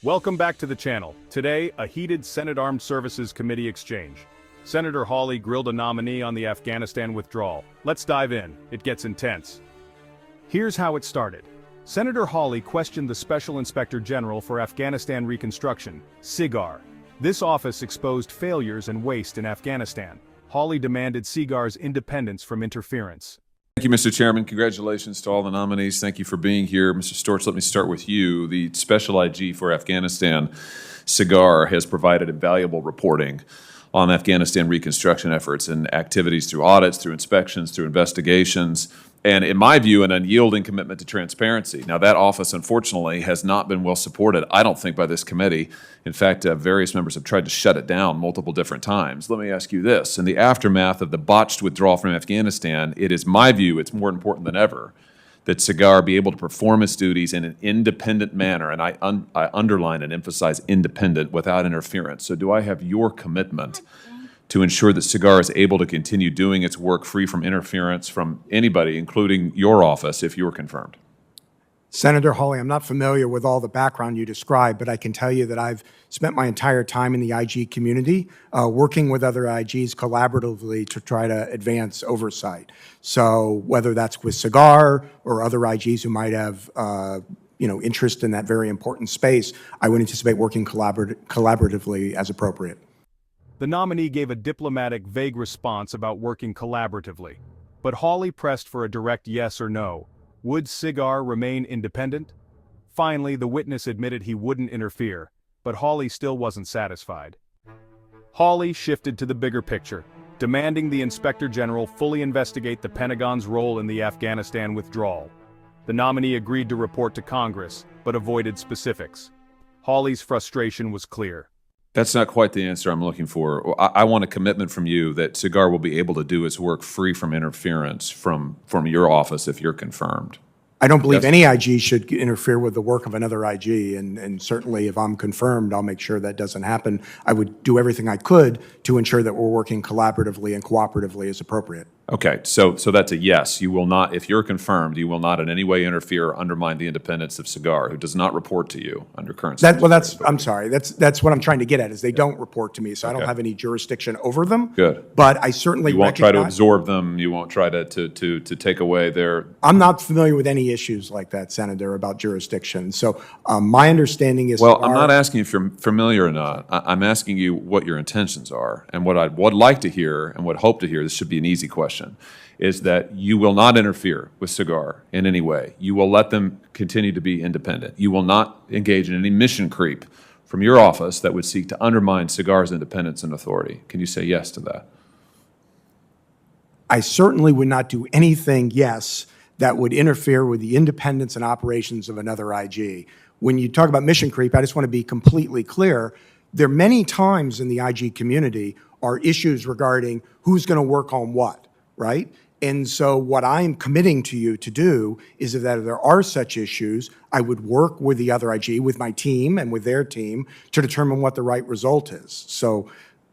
Welcome back to the channel. Today, a heated Senate Armed Services Committee exchange. Senator Hawley grilled a nominee on the Afghanistan withdrawal. Let's dive in. It gets intense. Here's how it started. Senator Hawley questioned the Special Inspector General for Afghanistan Reconstruction, SIGAR. This office exposed failures and waste in Afghanistan. Hawley demanded SIGAR's independence from interference. Thank you, Mr. Chairman. Congratulations to all the nominees. Thank you for being here. Mr. Storch, let me start with you. The Special IG for Afghanistan, SIGAR, has provided invaluable reporting on Afghanistan reconstruction efforts and activities through audits, through inspections, through investigations, and in my view, an unyielding commitment to transparency. Now, that office, unfortunately, has not been well supported, I don't think, by this committee. In fact, various members have tried to shut it down multiple different times. Let me ask you this. In the aftermath of the botched withdrawal from Afghanistan, it is my view it's more important than ever that SIGAR be able to perform its duties in an independent manner, and I underline and emphasize independent, without interference. So do I have your commitment to ensure that SIGAR is able to continue doing its work free from interference from anybody, including your office, if you were confirmed? Senator Hawley, I'm not familiar with all the background you described, but I can tell you that I've spent my entire time in the IG community working with other IGs collaboratively to try to advance oversight. So whether that's with SIGAR or other IGs who might have interest in that very important space, I would anticipate working collaboratively as appropriate. The nominee gave a diplomatic, vague response about working collaboratively. But Hawley pressed for a direct yes or no. Would SIGAR remain independent? Finally, the witness admitted he wouldn't interfere, but Hawley still wasn't satisfied. Hawley shifted to the bigger picture, demanding the Inspector General fully investigate the Pentagon's role in the Afghanistan withdrawal. The nominee agreed to report to Congress, but avoided specifics. Hawley's frustration was clear. That's not quite the answer I'm looking for. I want a commitment from you that SIGAR will be able to do its work free from interference from your office if you're confirmed. I don't believe any IG should interfere with the work of another IG, and certainly if I'm confirmed, I'll make sure that doesn't happen. I would do everything I could to ensure that we're working collaboratively and cooperatively as appropriate. Okay, so that's a yes. You will not, if you're confirmed, you will not in any way interfere or undermine the independence of SIGAR, who does not report to you under current. I'm sorry. That's what I'm trying to get at, is they don't report to me, so I don't have any jurisdiction over them. Good. But I certainly You won't try to absorb them. You won't try to take away their. I'm not familiar with any issues like that, Senator, about jurisdiction. So my understanding is. Well, I'm not asking if you're familiar or not. I'm asking you what your intentions are, and what I would like to hear and would hope to hear. This should be an easy question. Is that you will not interfere with SIGAR in any way. You will let them continue to be independent. You will not engage in any mission creep from your office that would seek to undermine SIGAR's independence and authority. Can you say yes to that? I certainly would not do anything, yes, that would interfere with the independence and operations of another IG. When you talk about mission creep, I just want to be completely clear. There are many times in the IG community are issues regarding who's going to work on what. Right? And so what I'm committing to you to do is that if there are such issues, I would work with the other IG, with my team and with their team, to determine what the right result is. So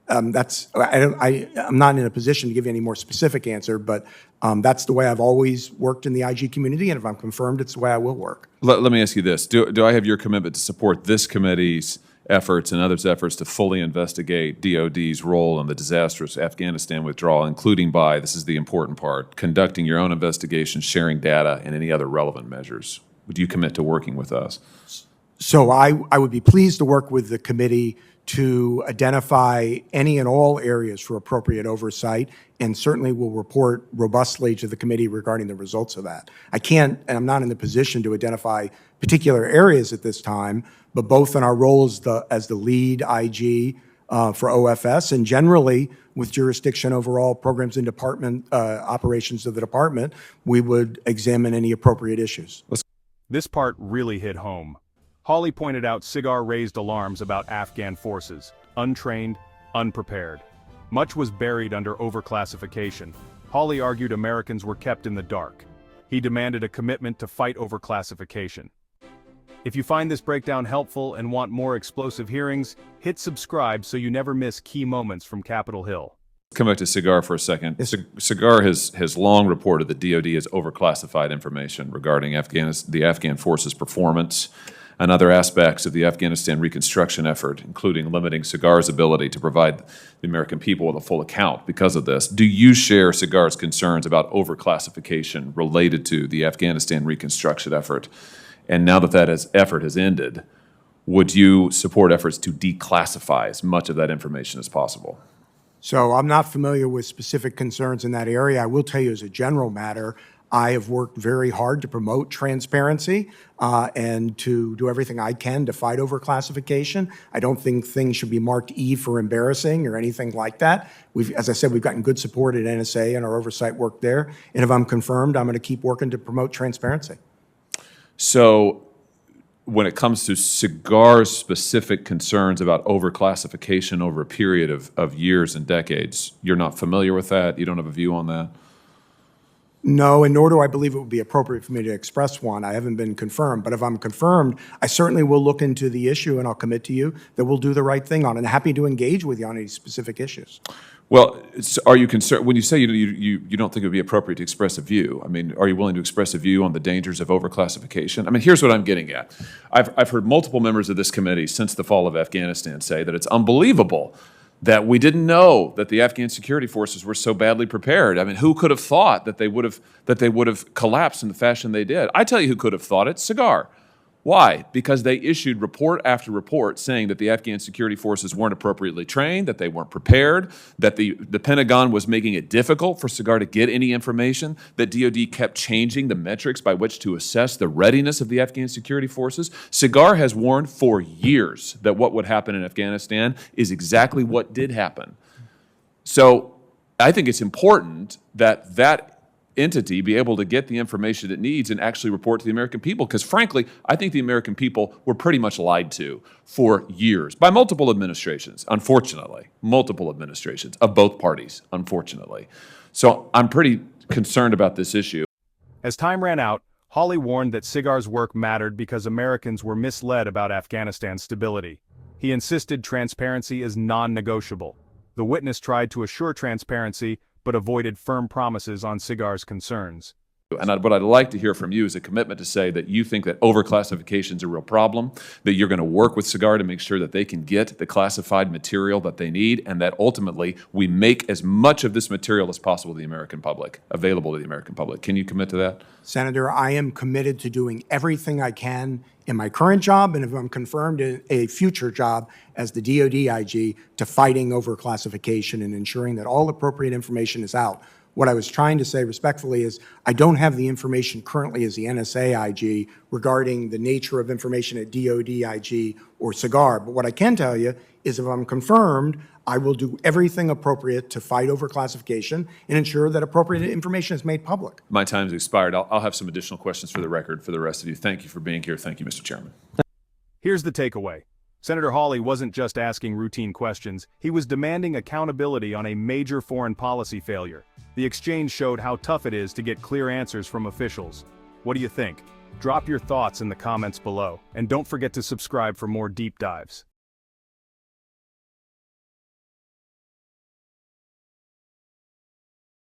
I'm not in a position to give you any more specific answer, but that's the way I've always worked in the IG community, and if I'm confirmed, it's the way I will work. Let me ask you this. Do I have your commitment to support this committee's efforts and others' efforts to fully investigate DOD's role in the disastrous Afghanistan withdrawal, including by, this is the important part, conducting your own investigation, sharing data, and any other relevant measures? Would you commit to working with us? So I would be pleased to work with the committee to identify any and all areas for appropriate oversight, and certainly will report robustly to the committee regarding the results of that. I can't, and I'm not in the position to identify particular areas at this time, but both in our role as the lead IG for OFS, and generally with jurisdiction over all programs and department operations of the department, we would examine any appropriate issues. This part really hit home. Hawley pointed out SIGAR raised alarms about Afghan forces, untrained, unprepared. Much was buried under overclassification. Hawley argued Americans were kept in the dark. He demanded a commitment to fight overclassification. If you find this breakdown helpful and want more explosive hearings, hit subscribe so you never miss key moments from Capitol Hill. Come back to SIGAR for a second. SIGAR has long reported that DOD has overclassified information regarding the Afghan forces' performance and other aspects of the Afghanistan reconstruction effort, including limiting SIGAR's ability to provide the American people with a full account because of this. Do you share SIGAR's concerns about overclassification related to the Afghanistan reconstruction effort? And now that effort has ended, would you support efforts to declassify as much of that information as possible? So I'm not familiar with specific concerns in that area. I will tell you as a general matter, I have worked very hard to promote transparency and to do everything I can to fight overclassification. I don't think things should be marked E for embarrassing or anything like that. As I said, we've gotten good support at NSA and our oversight work there. And if I'm confirmed, I'm going to keep working to promote transparency. So when it comes to SIGAR's specific concerns about overclassification over a period of years and decades, you're not familiar with that? You don't have a view on that? No, and nor do I believe it would be appropriate for me to express one. I haven't been confirmed. But if I'm confirmed, I certainly will look into the issue, and I'll commit to you that we'll do the right thing on it. And happy to engage with you on these specific issues. Well, are you concerned, when you say you don't think it would be appropriate to express a view, I mean, are you willing to express a view on the dangers of overclassification? I mean, here's what I'm getting at. I've heard multiple members of this committee since the fall of Afghanistan say that it's unbelievable that we didn't know that the Afghan security forces were so badly prepared. I mean, who could have thought that they would have collapsed in the fashion they did? I tell you who could have thought it, SIGAR. Why? Because they issued report after report saying that the Afghan security forces weren't appropriately trained, that they weren't prepared, that the Pentagon was making it difficult for SIGAR to get any information, that DoD kept changing the metrics by which to assess the readiness of the Afghan security forces. SIGAR has warned for years that what would happen in Afghanistan is exactly what did happen. So I think it's important that that entity be able to get the information it needs and actually report to the American people. Because frankly, I think the American people were pretty much lied to for years by multiple administrations, unfortunately, multiple administrations of both parties, unfortunately. So I'm pretty concerned about this issue. As time ran out, Hawley warned that SIGAR's work mattered because Americans were misled about Afghanistan's stability. He insisted transparency is non-negotiable. The witness tried to assure transparency, but avoided firm promises on SIGAR's concerns. And what I'd like to hear from you is a commitment to say that you think that overclassification is a real problem, that you're going to work with SIGAR to make sure that they can get the classified material that they need, and that ultimately we make as much of this material as possible to the American public, available to the American public. Can you commit to that? Senator, I am committed to doing everything I can in my current job, and if I'm confirmed in a future job as the DoD IG, to fighting overclassification and ensuring that all appropriate information is out. What I was trying to say respectfully is I don't have the information currently as the NSA IG regarding the nature of information at DoD IG or SIGAR. But what I can tell you is if I'm confirmed, I will do everything appropriate to fight overclassification and ensure that appropriate information is made public. My time's expired. I'll have some additional questions for the record for the rest of you. Thank you for being here. Thank you, Mr. Chairman. Here's the takeaway. Senator Hawley wasn't just asking routine questions, he was demanding accountability on a major foreign policy failure. The exchange showed how tough it is to get clear answers from officials. What do you think? Drop your thoughts in the comments below, and don't forget to subscribe for more deep dives.